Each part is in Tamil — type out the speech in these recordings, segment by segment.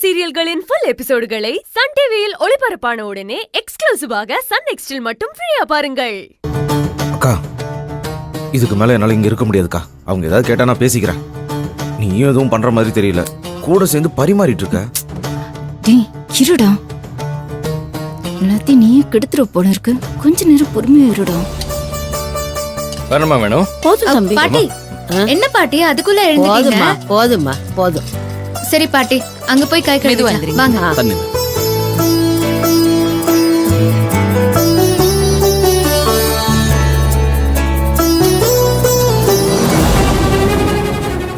சீரியல்களின் ஃபுல் எபிசோடுகளை சன் டிவியில் ஒளிபரப்பான உடனே எக்ஸ்க்ளூசிவாக சன் நெக்ஸ்டில் மட்டும் ஃப்ரீயா பாருங்கள். அக்கா, இதுக்கு மேல என்னால இங்க இருக்க முடியாதுக்கா. அவங்க ஏதாவது கேட்டா நான் பேசிக்கிறேன். நீயும் எதுவும் பண்ற மாதிரி தெரியல. கூட சேர்ந்து பரிமாறிட்டு இருக்க. டேய் இருடா, எல்லாத்தையும் நீயே கெடுத்துற போல இருக்கு. கொஞ்ச நேரம் பொறுமையா இருடா. வேணுமா வேணும்? போதும் தம்பி. பாட்டி, என்ன பாட்டி அதுக்குள்ள எழுந்துட்டீங்க? போதும்மா போதும். சரி பாட்டி, அங்க போய் கை கழுவி வாங்க. தண்ணி.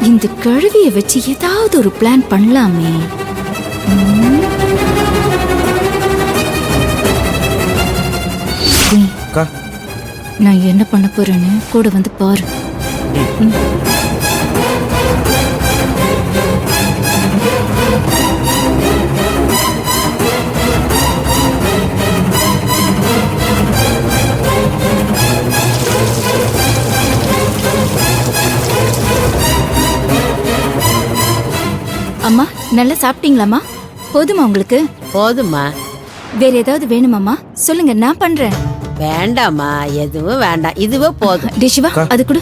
இந்த கழுவிய வச்சு ஏதாவது ஒரு பிளான் பண்ணலாமே. அக்கா, நான் என்ன பண்ண போறேன்னு கூட வந்து பாரு. அம்மா, நல்லா சாப்பிட்டீங்களாம்மா? போதுமா உங்களுக்கு? போதும்மா. வேற ஏதாவது வேணுமாம்மா? சொல்லுங்க, நான் பண்றேன். வேண்டாம்மா, எதுவும் வேண்டாம், இதுவே போதும். டிஷிவா, அது கூட.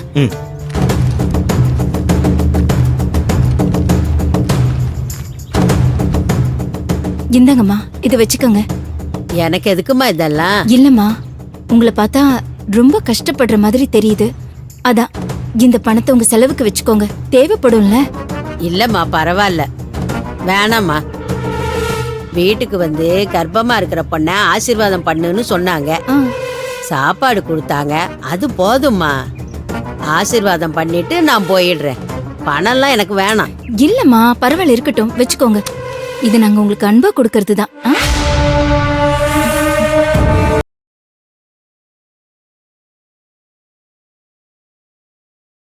இந்தாங்கம்மா, இதை வச்சுக்கோங்க. எனக்கு எதுக்குமா இதெல்லாம்? இல்லம்மா, உங்களை பார்த்தா ரொம்ப கஷ்டப்படுற மாதிரி தெரியுது. அதான் இந்த பணத்தை உங்க செலவுக்கு வச்சுக்கோங்க, தேவைப்படும்ல. இல்லம்மா, பரவாயில்ல, வேணாம்மா. வீட்டுக்கு வந்து கர்ப்பமா இருக்கிற பொண்ண ஆசீர்வாதம் பண்ணுன்னு சொன்னாங்க. சாப்பாடு கொடுத்தாங்க, அது போதும்மா. ஆசீர்வாதம் பண்ணிட்டு நான் போயிடுறேன். பணம்லாம் எனக்கு வேணாம். இல்லம்மா, பரவாயில்ல, இருக்கட்டும், வச்சுக்கோங்க. இது நாங்க உங்களுக்கு அன்பா கொடுக்கறது தான்.